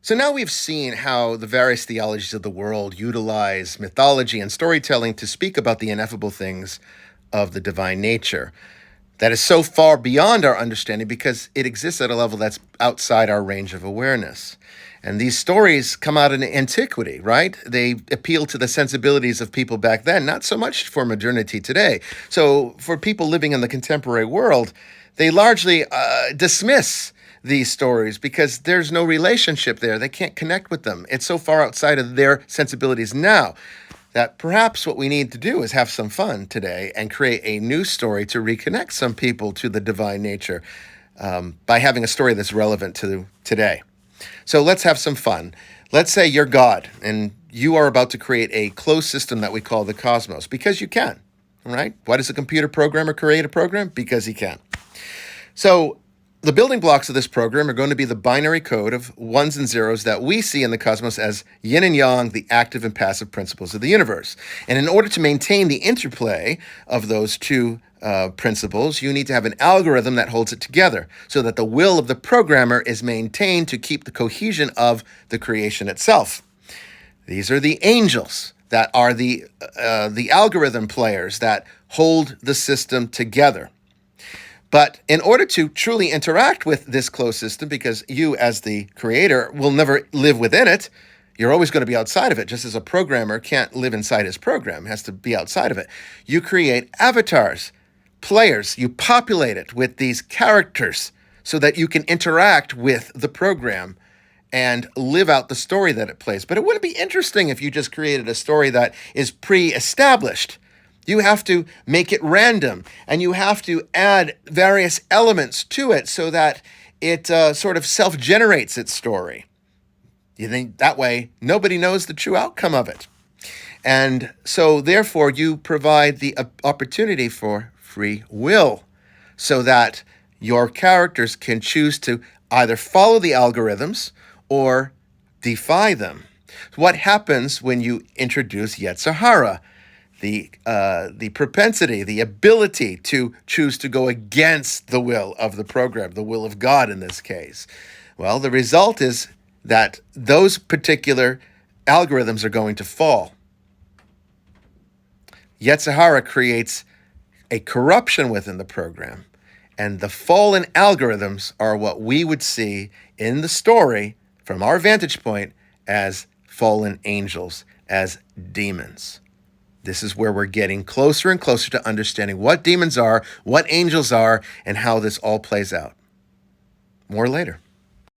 So now we've seen how the various theologies of the world utilize mythology and storytelling to speak about the ineffable things of the divine nature. That is so far beyond our understanding because it exists at a level that's outside our range of awareness. And these stories come out in antiquity, right? They appeal to the sensibilities of people back then, not so much for modernity today. So for people living in the contemporary world, they largely dismiss these stories because there's no relationship there. They can't connect with them. It's so far outside of their sensibilities now that perhaps what we need to do is have some fun today and create a new story to reconnect some people to the divine nature by having a story that's relevant to today. So let's have some fun. Let's say you're God and you are about to create a closed system that we call the cosmos because you can, right? Why does a computer programmer create a program? Because he can. So the building blocks of this program are going to be the binary code of ones and zeros that we see in the cosmos as yin and yang, the active and passive principles of the universe. And in order to maintain the interplay of those two principles, you need to have an algorithm that holds it together so that the will of the programmer is maintained to keep the cohesion of the creation itself. These are the angels that are the algorithm players that hold the system together. But in order to truly interact with this closed system, because you as the creator will never live within it, you're always going to be outside of it, just as a programmer can't live inside his program, has to be outside of it. You create avatars, players, you populate it with these characters so that you can interact with the program and live out the story that it plays. But it wouldn't be interesting if you just created a story that is pre-established. You have to make it random, and you have to add various elements to it so that it sort of self-generates its story. You think that way nobody knows the true outcome of it. And so therefore you provide the opportunity for free will so that your characters can choose to either follow the algorithms or defy them. What happens when you introduce Yetzer Hara? The propensity, the ability to choose to go against the will of the program, the will of God in this case. Well, the result is that those particular algorithms are going to fall. Yetzer Hara creates a corruption within the program, and the fallen algorithms are what we would see in the story from our vantage point as fallen angels, as demons. This is where we're getting closer and closer to understanding what demons are, what angels are, and how this all plays out. More later.